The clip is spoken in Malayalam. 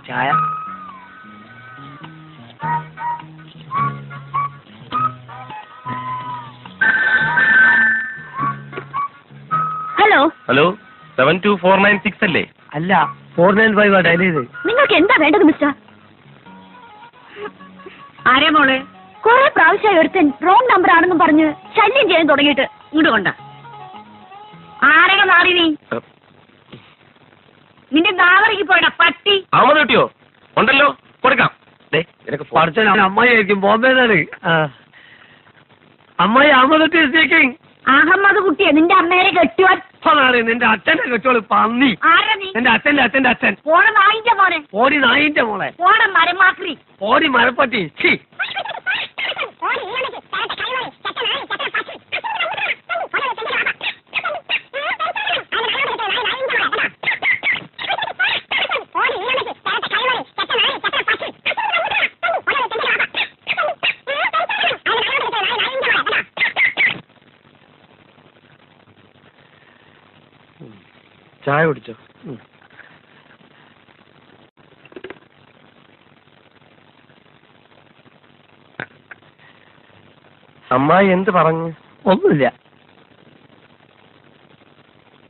ചായ. ഹലോ ഹലോ 72496 അല്ലേ? അല്ല 495 ഡയൽ ചെയ്ത്. നിങ്ങൾക്ക് എന്താ വേണ്ടത് മിസ്റ്റർ? ആരേ മോളെ? കുറെ പ്രാവശ്യമായി ഒരുത്തൻ റോങ് നമ്പർ ആണെന്നും പറഞ്ഞ് ശല്യം ചെയ്യാൻ തുടങ്ങിയിട്ട്. ഇങ്ങോട്ട് കൊണ്ട. ആരൊക്കെ മാറി നീ? നിന്റെ നാവറിക്ക് പോയടാ പട്ടി. അഹമ്മദ് കിട്ടിയോ? ഉണ്ടല്ലോ, കൊടുക്കാം. പഠിച്ച അമ്മായി ആയിരിക്കും, ബോംബെന്നാണ്. അമ്മായി അഹമ്മദ് സ്പീക്കിംഗ്. അഹമ്മദ് കുട്ടിയെ നിന്റെ അമ്മേരെ കെട്ടുവാൻ. നിന്റെ അച്ഛനെ കെട്ടോളൂ പന്നി. ആരാ നീ? എന്റെ അച്ഛന്റെ അച്ഛൻ. പോണ നായിന്റെ മോനെ. ഓടി നായിന്റെ മോളെ. പോണ മരമാക്രി. ഓടി മരപ്പട്ടി. ചായ കുടിച്ചോ? അമ്മായി എന്ത് പറഞ്ഞു? ഒന്നുമില്ല.